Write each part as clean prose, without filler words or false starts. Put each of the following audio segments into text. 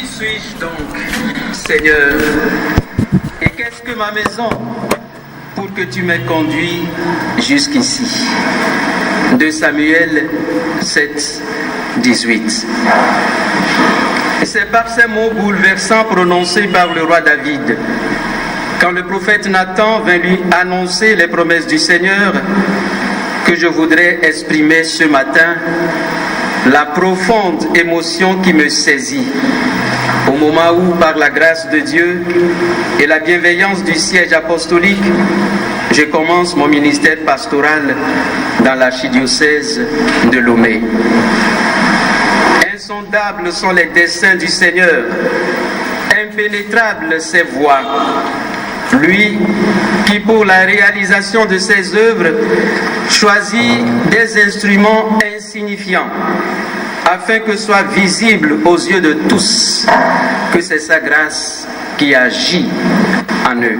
Qui suis-je donc, Seigneur? Et qu'est-ce que ma maison pour que tu m'aies conduit jusqu'ici? 2 Samuel 7, 18. Et c'est par ces mots bouleversants prononcés par le roi David, quand le prophète Nathan vint lui annoncer les promesses du Seigneur, que je voudrais exprimer ce matin la profonde émotion qui me saisit au moment où, par la grâce de Dieu et la bienveillance du siège apostolique, je commence mon ministère pastoral dans l'archidiocèse de Lomé. Insondables sont les desseins du Seigneur, impénétrables ses voies. Lui qui, pour la réalisation de ses œuvres, choisit des instruments insignifiants, afin que soit visible aux yeux de tous que c'est sa grâce qui agit en eux.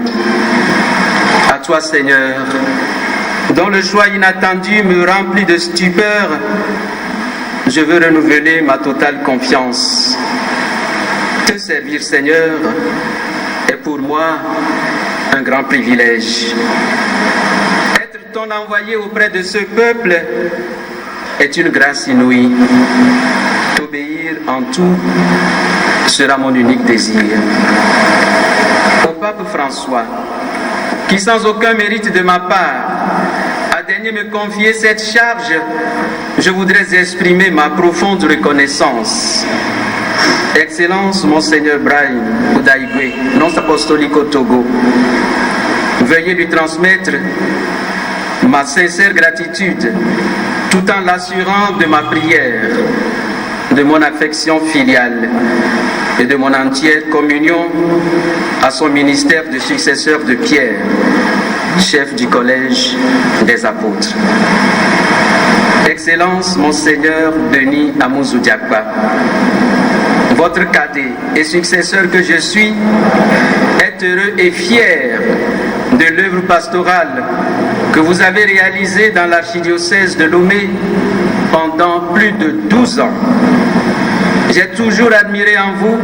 À toi, Seigneur, dont le choix inattendu me remplit de stupeur, je veux renouveler ma totale confiance. Te servir, Seigneur, est pour moi un grand privilège. Être ton envoyé auprès de ce peuple est une grâce inouïe. T'obéir en tout sera mon unique désir. Au pape François, qui sans aucun mérite de ma part a daigné me confier cette charge, je voudrais exprimer ma profonde reconnaissance. Excellence, Monseigneur Brahim Oudaïgwe, nonce apostolique au Togo, veuillez lui transmettre ma sincère gratitude, tout en l'assurant de ma prière, de mon affection filiale et de mon entière communion à son ministère de successeur de Pierre, chef du collège des apôtres. Excellence, Monseigneur Denis Amouzou Diakba, votre cadet et successeur que je suis est heureux et fier de l'œuvre pastorale que vous avez réalisée dans l'archidiocèse de Lomé pendant plus de 12 ans. J'ai toujours admiré en vous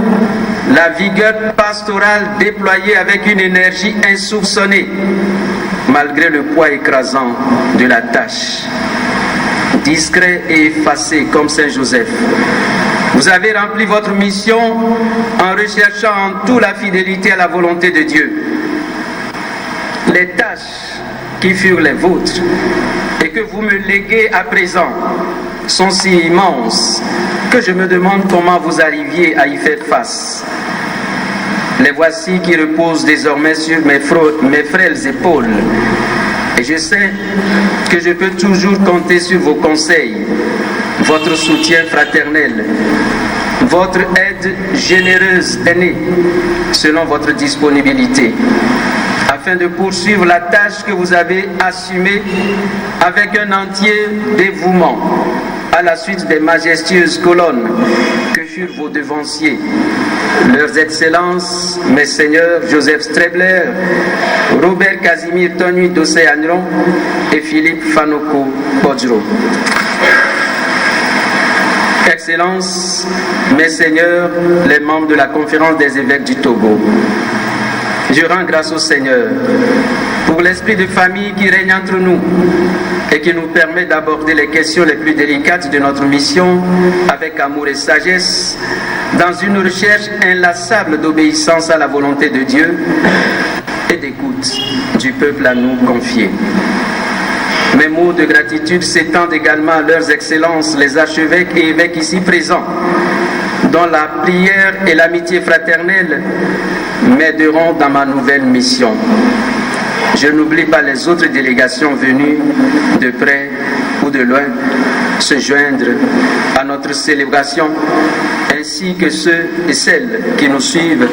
la vigueur pastorale déployée avec une énergie insoupçonnée, malgré le poids écrasant de la tâche. Discret et effacé comme Saint Joseph, vous avez rempli votre mission en recherchant en tout la fidélité à la volonté de Dieu. Les tâches qui furent les vôtres et que vous me léguez à présent sont si immenses que je me demande comment vous arriviez à y faire face. Les voici qui reposent désormais sur mes frêles épaules. Et je sais que je peux toujours compter sur vos conseils, votre soutien fraternel, votre aide généreuse et née, selon votre disponibilité, afin de poursuivre la tâche que vous avez assumée avec un entier dévouement, à la suite des majestueuses colonnes que furent vos devanciers, leurs excellences, mes seigneurs Joseph Strebler, Robert Casimir Tony d'Océanron et Philippe Fanoko Podjro. Excellences, mes seigneurs, les membres de la conférence des évêques du Togo, je rends grâce au Seigneur pour l'esprit de famille qui règne entre nous et qui nous permet d'aborder les questions les plus délicates de notre mission avec amour et sagesse, dans une recherche inlassable d'obéissance à la volonté de Dieu et d'écoute du peuple à nous confier. Mes mots de gratitude s'étendent également à leurs excellences, les archevêques et évêques ici présents, dont la prière et l'amitié fraternelle m'aideront dans ma nouvelle mission. Je n'oublie pas les autres délégations venues de près ou de loin se joindre à notre célébration, ainsi que ceux et celles qui nous suivent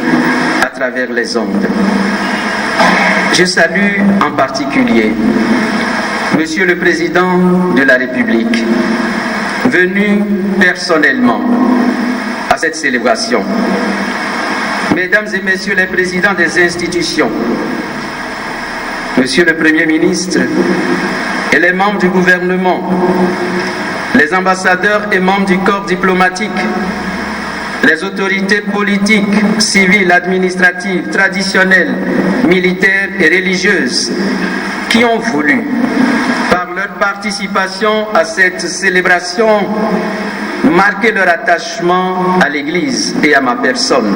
à travers les ondes. Je salue en particulier Monsieur le Président de la République, venu personnellement à cette célébration. Mesdames et Messieurs les présidents des institutions, Monsieur le Premier ministre et les membres du gouvernement, les ambassadeurs et membres du corps diplomatique, les autorités politiques, civiles, administratives, traditionnelles, militaires et religieuses qui ont voulu, par leur participation à cette célébration, marquer leur attachement à l'Église et à ma personne.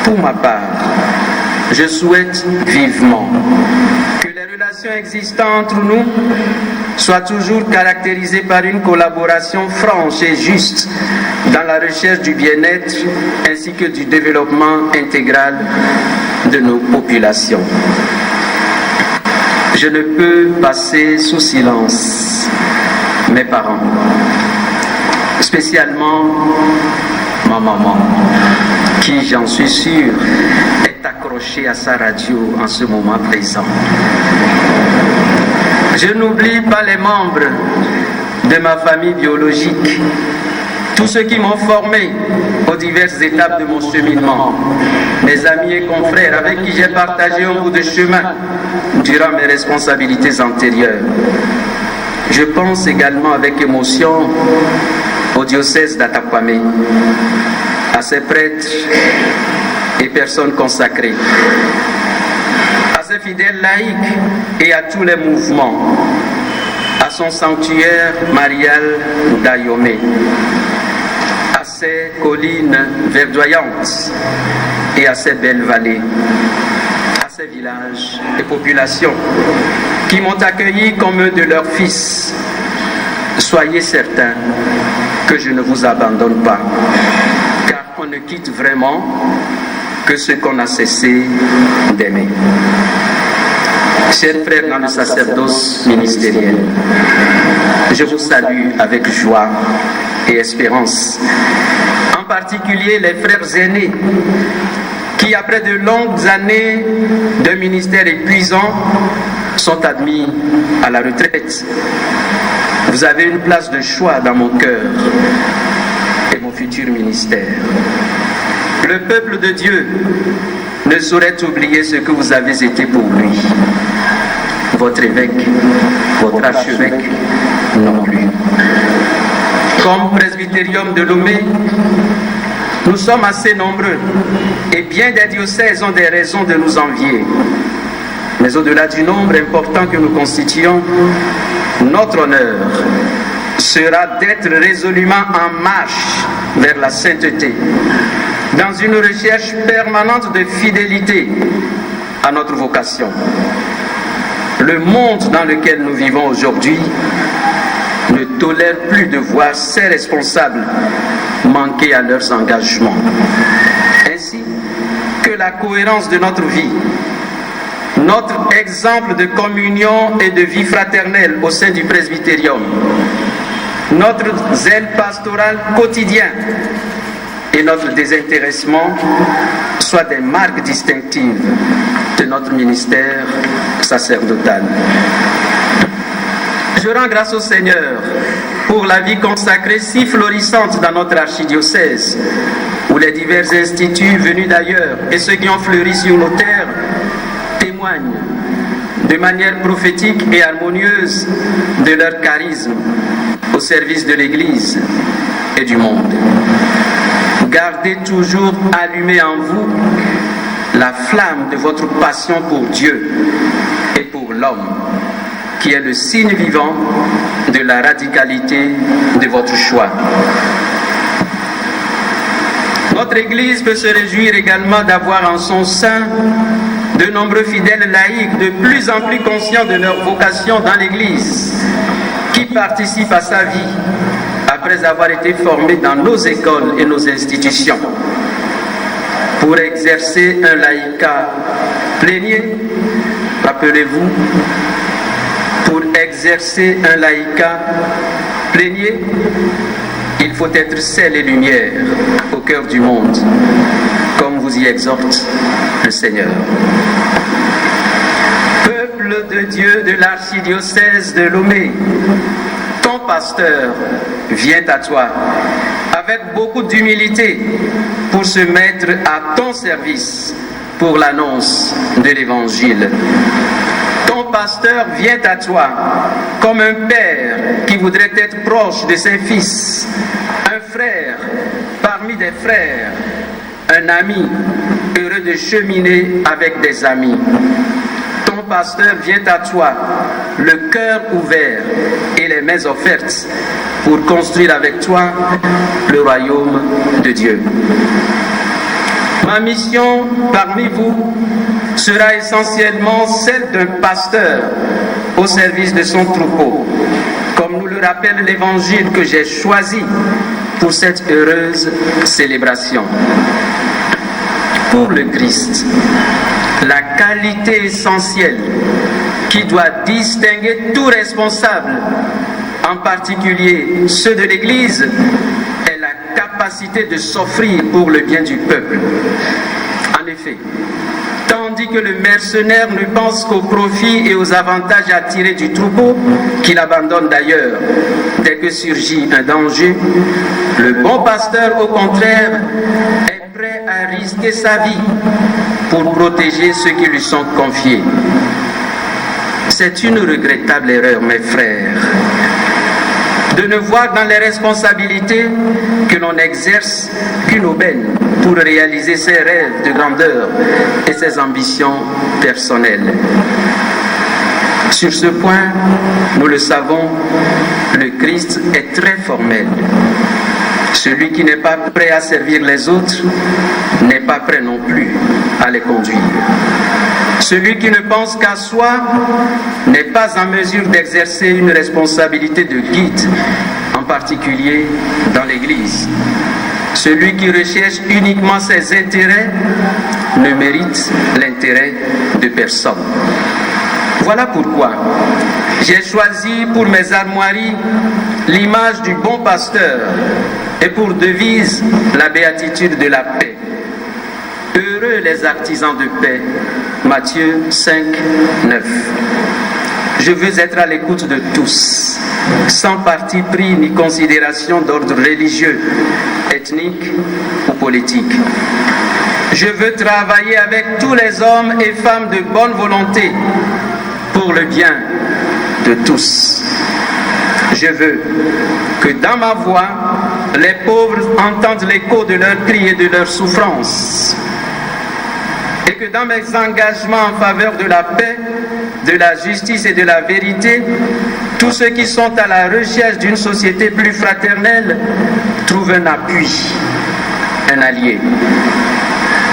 Pour ma part, je souhaite vivement que les relations existantes entre nous soient toujours caractérisées par une collaboration franche et juste dans la recherche du bien-être ainsi que du développement intégral de nos populations. Je ne peux passer sous silence mes parents, spécialement ma maman, qui, j'en suis sûr, est accrochée à sa radio en ce moment présent. Je n'oublie pas les membres de ma famille biologique, tous ceux qui m'ont formé aux diverses étapes de mon cheminement, mes amis et confrères avec qui j'ai partagé un bout de chemin durant mes responsabilités antérieures. Je pense également avec émotion au diocèse d'Atakwame, à ses prêtres et personnes consacrées, à ses fidèles laïcs et à tous les mouvements, à son sanctuaire marial d'Ayomé, à ses collines verdoyantes et à ses belles vallées, à ses villages et populations qui m'ont accueilli comme un de leurs fils. Soyez certains que je ne vous abandonne pas, car on ne quitte vraiment que ce qu'on a cessé d'aimer. Chers frères dans le sacerdoce ministériel, je vous salue avec joie et espérance, en particulier les frères aînés qui, après de longues années de ministère épuisant, sont admis à la retraite. Vous avez une place de choix dans mon cœur et mon futur ministère. Le peuple de Dieu ne saurait oublier ce que vous avez été pour lui. Votre évêque, votre archevêque, non plus. Comme presbytérium de Lomé, nous sommes assez nombreux et bien des diocèses ont des raisons de nous envier. Mais au-delà du nombre important que nous constituons, notre honneur sera d'être résolument en marche vers la sainteté, dans une recherche permanente de fidélité à notre vocation. Le monde dans lequel nous vivons aujourd'hui ne tolère plus de voir ses responsables manquer à leurs engagements, ainsi que la cohérence de notre vie. Notre exemple de communion et de vie fraternelle au sein du presbytérium, notre zèle pastoral quotidien et notre désintéressement soient des marques distinctives de notre ministère sacerdotal. Je rends grâce au Seigneur pour la vie consacrée si florissante dans notre archidiocèse, où les divers instituts venus d'ailleurs et ceux qui ont fleuri sur nos terres témoignent de manière prophétique et harmonieuse de leur charisme au service de l'Église et du monde. Gardez toujours allumée en vous la flamme de votre passion pour Dieu et pour l'homme, qui est le signe vivant de la radicalité de votre choix. Notre Église peut se réjouir également d'avoir en son sein de nombreux fidèles laïcs de plus en plus conscients de leur vocation dans l'Église, qui participent à sa vie après avoir été formés dans nos écoles et nos institutions, pour exercer un laïcat plénier. Rappelez-vous, pour exercer un laïcat plénier, il faut être sel et lumière au cœur du monde, comme vous y exhorte le Seigneur. Peuple de Dieu de l'archidiocèse de Lomé, ton pasteur vient à toi avec beaucoup d'humilité pour se mettre à ton service pour l'annonce de l'Évangile. Ton pasteur vient à toi comme un père qui voudrait être proche de ses fils, un frère parmi parmi des frères, un ami heureux de cheminer avec des amis. Ton pasteur vient à toi, le cœur ouvert et les mains offertes pour construire avec toi le royaume de Dieu. Ma mission parmi vous sera essentiellement celle d'un pasteur au service de son troupeau, comme nous le rappelle l'évangile que j'ai choisi pour cette heureuse célébration. Pour le Christ, la qualité essentielle qui doit distinguer tout responsable, en particulier ceux de l'Église, est la capacité de s'offrir pour le bien du peuple. En effet, tandis que le mercenaire ne pense qu'au profit et aux avantages à tirer du troupeau, qu'il abandonne d'ailleurs dès que surgit un danger, le bon pasteur, au contraire, est prêt à risquer sa vie pour protéger ceux qui lui sont confiés. C'est une regrettable erreur, mes frères, de ne voir dans les responsabilités que l'on exerce qu'une aubaine pour réaliser ses rêves de grandeur et ses ambitions personnelles. Sur ce point, nous le savons, le Christ est très formel. Celui qui n'est pas prêt à servir les autres n'est pas prêt non plus à les conduire. Celui qui ne pense qu'à soi n'est pas en mesure d'exercer une responsabilité de guide, en particulier dans l'Église. Celui qui recherche uniquement ses intérêts ne mérite l'intérêt de personne. Voilà pourquoi j'ai choisi pour mes armoiries l'image du bon pasteur et pour devise la béatitude de la paix. Heureux les artisans de paix. Matthieu 5, 9. Je veux être à l'écoute de tous, sans parti pris ni considération d'ordre religieux, ethnique ou politique. Je veux travailler avec tous les hommes et femmes de bonne volonté pour le bien de tous. Je veux que dans ma voix, les pauvres entendent l'écho de leurs cris et de leurs souffrances. Et que dans mes engagements en faveur de la paix, de la justice et de la vérité, tous ceux qui sont à la recherche d'une société plus fraternelle trouvent un appui, un allié.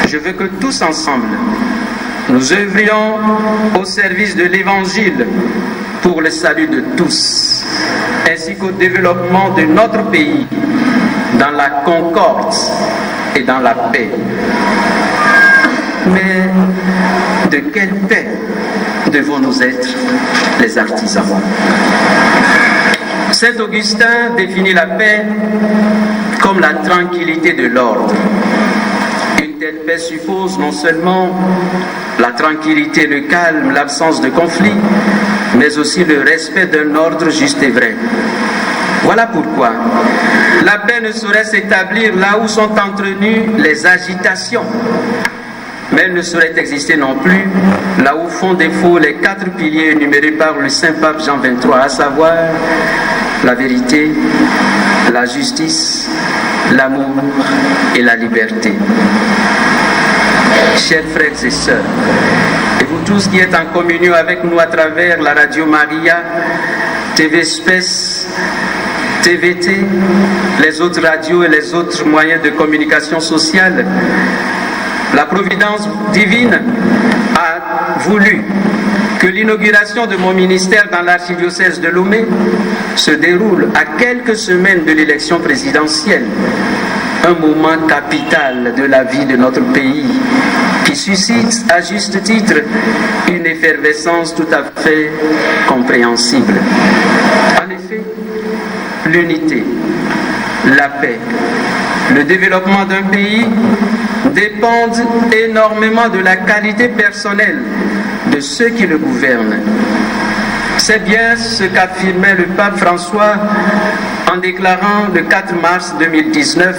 Je veux que tous ensemble, nous œuvrions au service de l'Évangile pour le salut de tous, ainsi qu'au développement de notre pays dans la concorde et dans la paix. Mais de quelle paix devons-nous être les artisans? Saint Augustin définit la paix comme la tranquillité de l'ordre. Une telle paix suppose non seulement la tranquillité, le calme, l'absence de conflit, mais aussi le respect d'un ordre juste et vrai. Voilà pourquoi la paix ne saurait s'établir là où sont entretenues les agitations, mais elle ne saurait exister non plus là où font défaut les 4 piliers énumérés par le Saint Pape Jean XXIII, à savoir la vérité, la justice, l'amour et la liberté. Chers frères et sœurs, et vous tous qui êtes en communion avec nous à travers la Radio Maria, TV Space, TVT, les autres radios et les autres moyens de communication sociale, la providence divine a voulu que l'inauguration de mon ministère dans l'archidiocèse de Lomé se déroule à quelques semaines de l'élection présidentielle, un moment capital de la vie de notre pays qui suscite à juste titre une effervescence tout à fait compréhensible. En effet, l'unité, la paix, le développement d'un pays dépendent énormément de la qualité personnelle de ceux qui le gouvernent. C'est bien ce qu'affirmait le pape François en déclarant le 4 mars 2019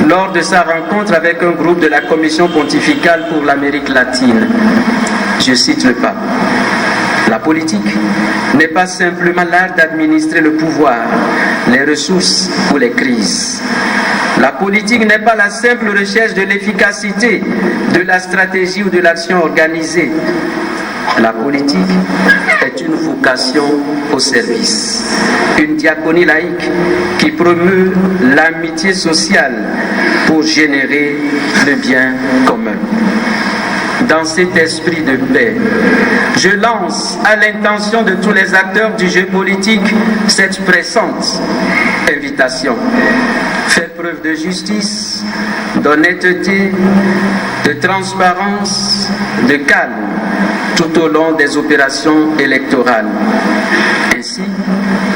lors de sa rencontre avec un groupe de la Commission pontificale pour l'Amérique latine. Je cite le pape. La politique n'est pas simplement l'art d'administrer le pouvoir, les ressources ou les crises. La politique n'est pas la simple recherche de l'efficacité, de la stratégie ou de l'action organisée. La politique est une vocation au service, une diaconie laïque qui promeut l'amitié sociale pour générer le bien commun. Dans cet esprit de paix, je lance à l'intention de tous les acteurs du jeu politique cette pressante invitation. Faire preuve de justice, d'honnêteté, de transparence, de calme tout au long des opérations électorales. Ainsi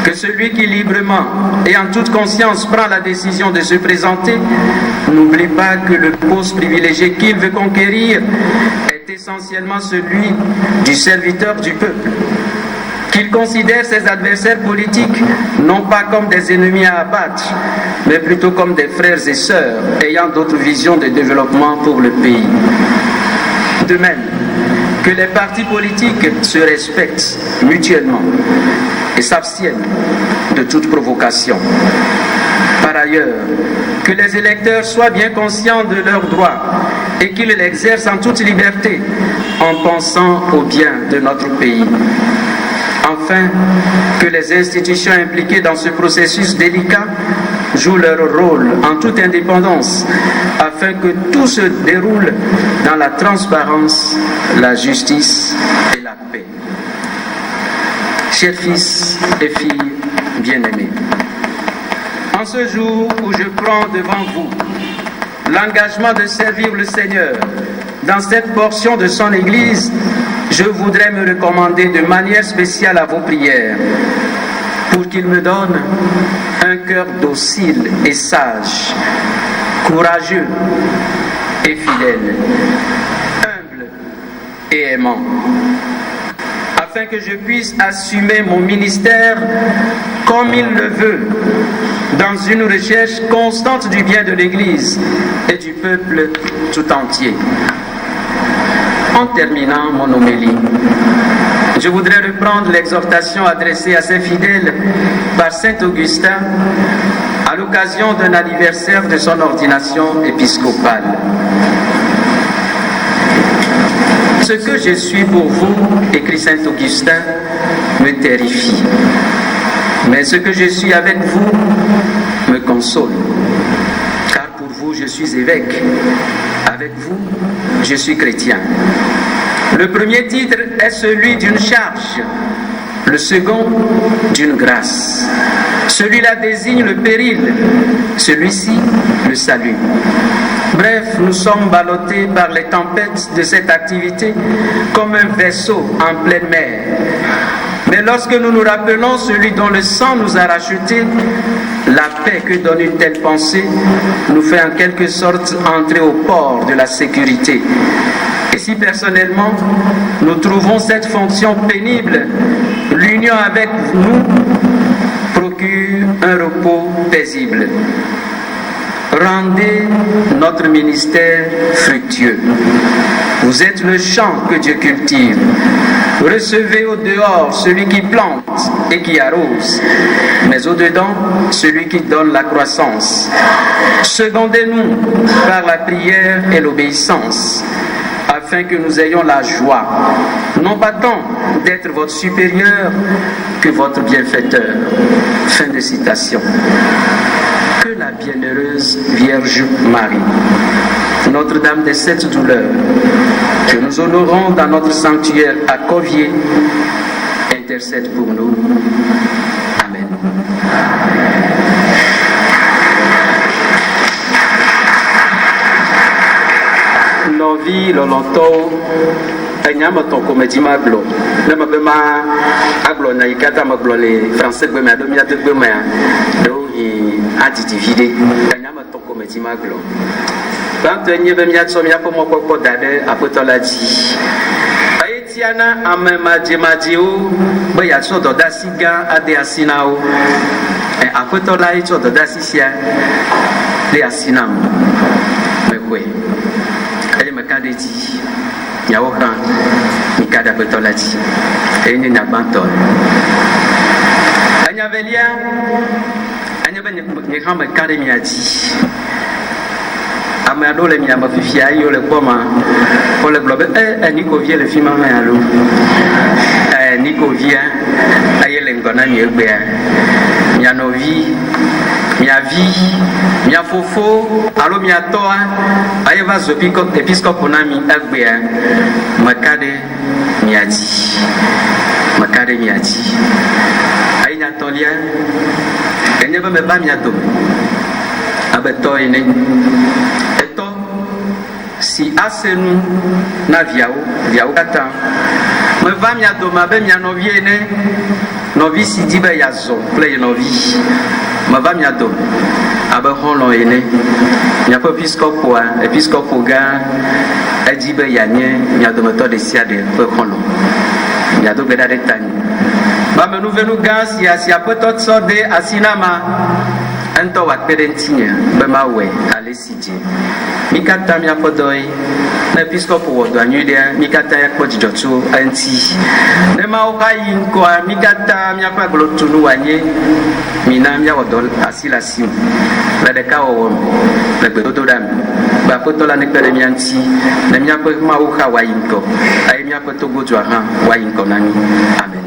que celui qui librement et en toute conscience prend la décision de se présenter n'oublie pas que le poste privilégié qu'il veut conquérir est essentiellement celui du serviteur du peuple. Qu'il considère ses adversaires politiques non pas comme des ennemis à abattre, mais plutôt comme des frères et sœurs ayant d'autres visions de développement pour le pays. De même, que les partis politiques se respectent mutuellement et s'abstiennent de toute provocation. Par ailleurs, que les électeurs soient bien conscients de leurs droits et qu'ils l'exercent en toute liberté en pensant au bien de notre pays. Enfin, que les institutions impliquées dans ce processus délicat jouent leur rôle en toute indépendance afin que tout se déroule dans la transparence, la justice et la paix. Chers fils et filles bien-aimés, en ce jour où je prends devant vous l'engagement de servir le Seigneur dans cette portion de son Église, je voudrais me recommander de manière spéciale à vos prières pour qu'il me donne un cœur docile et sage, courageux et fidèle, humble et aimant, afin que je puisse assumer mon ministère comme il le veut, dans une recherche constante du bien de l'Église et du peuple tout entier. En terminant mon homélie, je voudrais reprendre l'exhortation adressée à ses fidèles par saint Augustin à l'occasion d'un anniversaire de son ordination épiscopale. Ce que je suis pour vous, écrit saint Augustin, me terrifie. Mais ce que je suis avec vous me console. Car pour vous, je suis évêque. Avec vous, je suis chrétien. Le premier titre est celui d'une charge, le second d'une grâce. Celui-là désigne le péril, celui-ci le salut. Bref, nous sommes ballottés par les tempêtes de cette activité comme un vaisseau en pleine mer. Mais lorsque nous nous rappelons celui dont le sang nous a rachetés, la paix que donne une telle pensée nous fait en quelque sorte entrer au port de la sécurité. Et si personnellement nous trouvons cette fonction pénible, l'union avec nous procure un repos paisible. Rendez notre ministère fructueux. Vous êtes le champ que Dieu cultive. Recevez au dehors celui qui plante et qui arrose, mais au dedans celui qui donne la croissance. Secondez-nous par la prière et l'obéissance, afin que nous ayons la joie, non pas tant d'être votre supérieur que votre bienfaiteur. Fin de citation. Que la bienheureuse Vierge Marie, Notre-Dame des Sept Douleurs, que nous honorons dans notre sanctuaire à Covier, intercède pour nous. Amen. Novi lolonto enyama toko medima glo ne me bema aglo na ikata me glo le français gbe me adomia de gbe me do hi adidivide enyama toko medima glo bantu enye be mia tso mia ko mokoko dade apotola di ayetiana amema jemajiu be ya so do dasiga ade asinao apotola ito do dasisia le asinam me kwe kadeti nyawoka mikada betolati eni na bantol anyabelia nye hã me ka ɖe mia dzi. Ame aɖewo le mia me fifia eye wole kpɔma wole gblɔ be Nikovia le fi ma hã alo Nikovia eye le ŋgɔ na mi egbea mia nɔvi mia vi mia fofo alo mia tɔa eye va zo episkɔpo na mi egbea meka ɖe mia dzi meka ɖe mia dzi eye nyatɔlia enye be meva mia dome abe tɔ ene etɔ si ase nu na viawo katã meva mia dome abe mia nɔvi ene nɔvi si di be yeazɔ kple ye nɔvi meva mia dome abe xɔlɔ̃ ene miaƒe episkɔpo gã edzi be yeanye mia dometɔ ɖe sia ɖe ƒe xɔlɔ̃ miado gbe ɖa ɖe ta nyi bamenuvenu gã si aƒetɔ tsɔ de asi na ma ŋutɔ wòakpe ɖe ŋutinye be mawɔe ale si dze mi katã miaƒe dɔe ne episkɔpo wɔ dɔa nyui ɖea mi katã akpɔ dzidzɔ tso eŋuti ne mawo va yi ŋkɔa mi katã miaƒe agblɔtunu wòanye mina miawɔ dɔ asi le asi me le ɖeka wɔwɔ me le gbedodoɖa me be aƒetɔ la nekpe ɖe mia ŋuti ne miaƒe mawu xa wòayi ŋkɔ eye miaƒe togodoa hã wòayi ŋkɔ na mi amen.